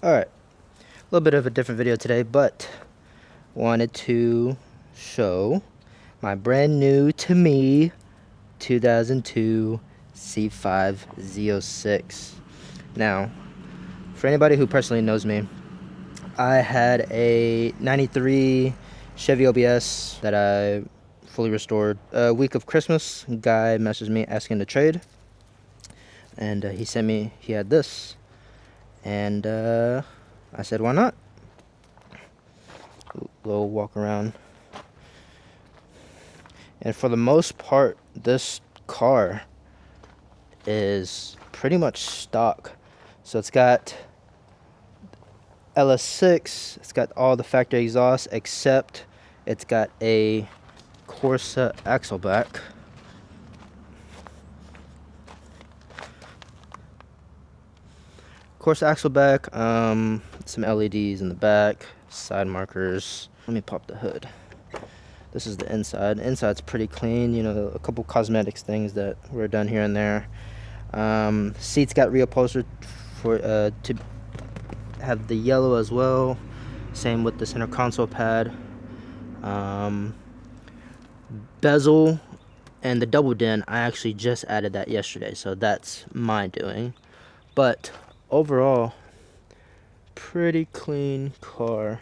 Alright, a little bit of a different video today, but wanted to show my brand new to me 2002 C5 Z06. Now, for anybody who personally knows me, I had a 93 Chevy OBS that I fully restored. A week of Christmas, a guy messaged me asking to trade, and he had this, and I said, why not? Little walk around. And for the most part, this car is pretty much stock. So it's got LS6, it's got all the factory exhaust, except it's got a Corsa axle back. Corsa axle back, some LEDs in the back, side markers. Let me pop the hood. This is the inside. Inside's pretty clean, you know, a couple cosmetics things that were done here and there. Seats got reupholstered for to have the yellow as well. Same with the center console pad. Bezel and the double din, I actually just added that yesterday, so that's my doing. But overall, pretty clean car.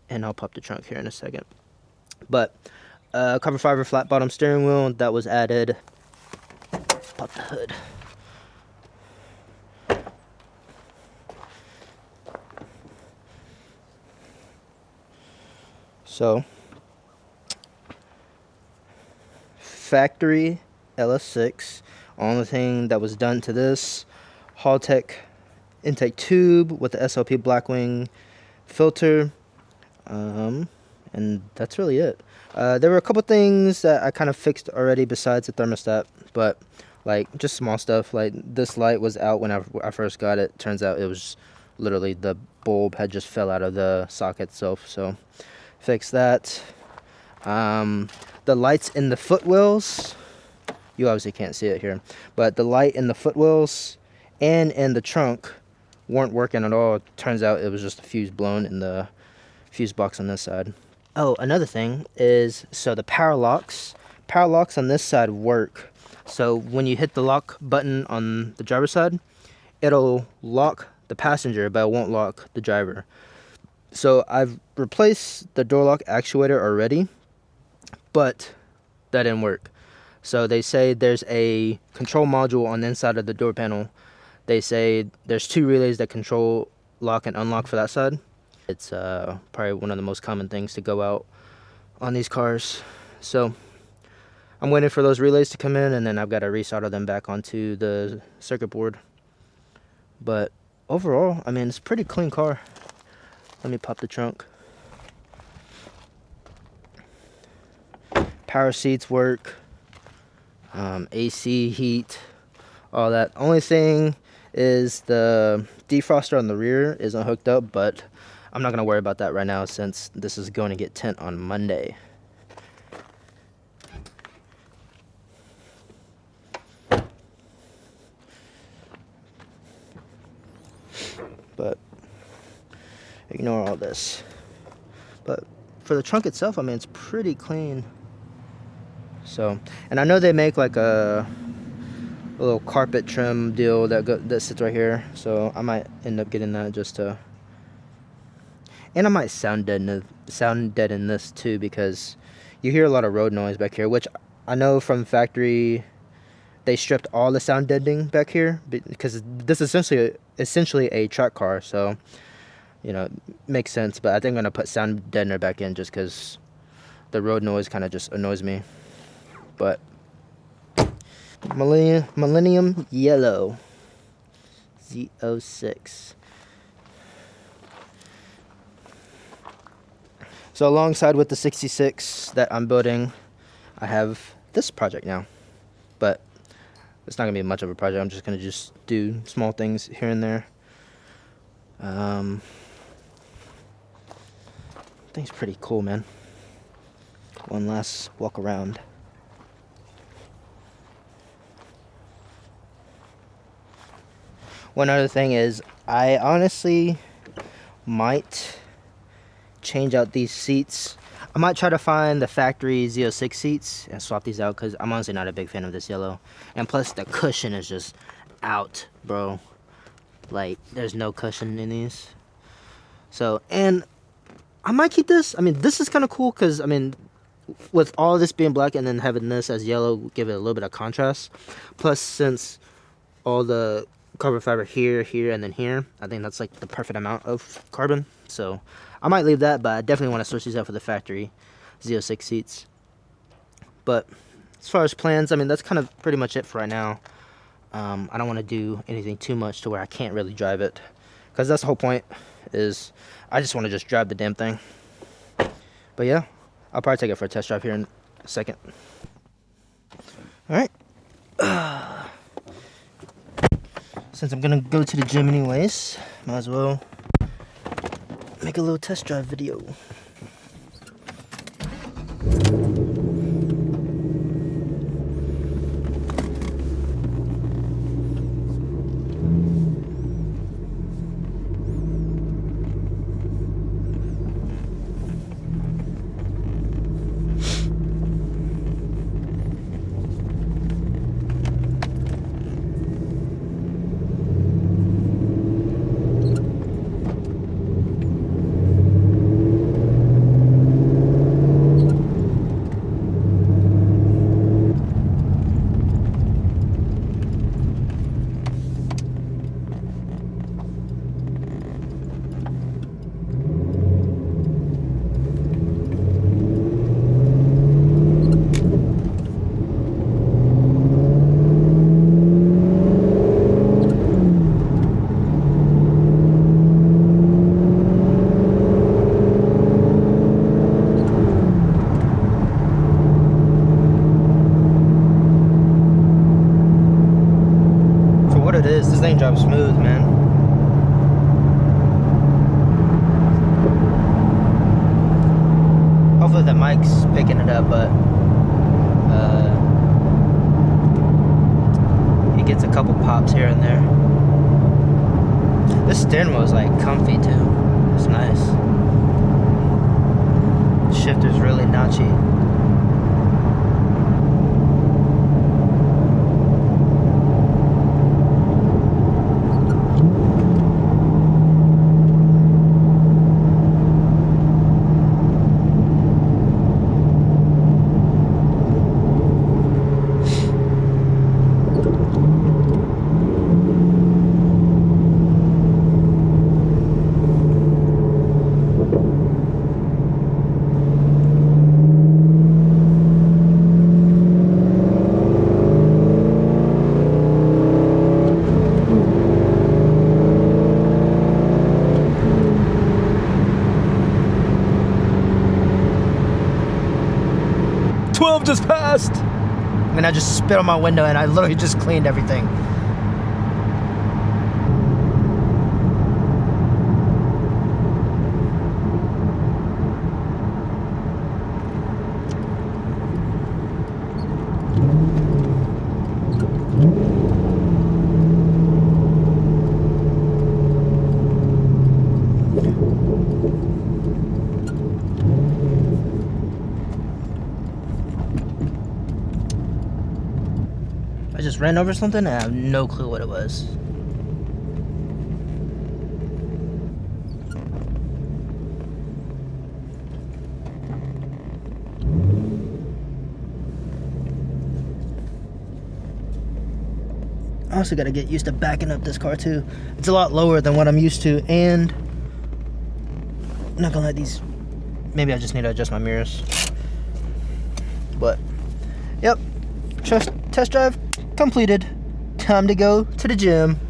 And I'll pop the trunk here in a second. But carbon fiber flat bottom steering wheel that was added. Pop the hood. So factory LS6. Only thing that was done to this, Haltech intake tube with the SLP Blackwing filter. And that's really it. There were a couple things that I kind of fixed already besides the thermostat, but like just small stuff. Like this light was out when I first got it. Turns out it was literally the bulb had just fell out of the socket itself, so fix that. The lights in the footwells, you obviously can't see it here, but the light in the footwells and in the trunk weren't working at all. Turns out it was just a fuse blown in the fuse box on this side. Oh, another thing is, so the power locks on this side work. So when you hit the lock button on the driver's side, it'll lock the passenger, but it won't lock the driver. So I've replaced the door lock actuator already, but that didn't work. So they say there's a control module on the inside of the door panel. They say there's two relays that control lock and unlock for that side. It's probably one of the most common things to go out on these cars. So I'm waiting for those relays to come in, and then I've got to resolder them back onto the circuit board. But overall, I mean, it's a pretty clean car. Let me pop the trunk. Power seats work. AC, heat, all that. Only thing is the defroster on the rear isn't hooked up, but I'm not going to worry about that right now since this is going to get tint on Monday. But ignore all this. But for the trunk itself, I mean, it's pretty clean. So, and I know they make like a little carpet trim deal that sits right here. So I might end up getting that just to. And I might sound deaden this too, because you hear a lot of road noise back here, which I know from factory they stripped all the sound deadening back here because this is essentially a track car, so you know, makes sense. But I think I'm gonna put sound deadener back in just because the road noise kind of just annoys me. But Millennium Yellow Z06. So alongside with the 66 that I'm building, I have this project now. But it's not going to be much of a project. I'm just going to do small things here and there. I think it's pretty cool, man. One last walk around. One other thing is, I honestly might change out these seats. I might try to find the factory Z06 seats and swap these out because I'm honestly not a big fan of this yellow. And plus the cushion is just out, bro. Like, there's no cushion in these. So, and I might keep this. I mean, this is kind of cool because, I mean, with all this being black and then having this as yellow, give it a little bit of contrast. Plus, since all the carbon fiber here, and then here, I think that's like the perfect amount of carbon. So I might leave that, but I definitely want to switch these out for the factory Z06 seats. But as far as plans, I mean, that's kind of pretty much it for right now. I don't want to do anything too much to where I can't really drive it, because that's the whole point, is I just want to just drive the damn thing. But yeah, I'll probably take it for a test drive here in a second. Alright. Since I'm gonna go to the gym anyways, might as well make a little test drive video. This thing drives smooth, man. Hopefully the mic's picking it up, but it gets a couple pops here and there. This steering wheel is like comfy too. It's nice. Shifter's really notchy. Just passed. I mean, I just spit on my window and I literally just cleaned everything. I just ran over something and I have no clue what it was. I also gotta get used to backing up this car too. It's a lot lower than what I'm used to, and I'm not gonna let these, maybe I just need to adjust my mirrors. But yep, test drive completed. Time to go to the gym.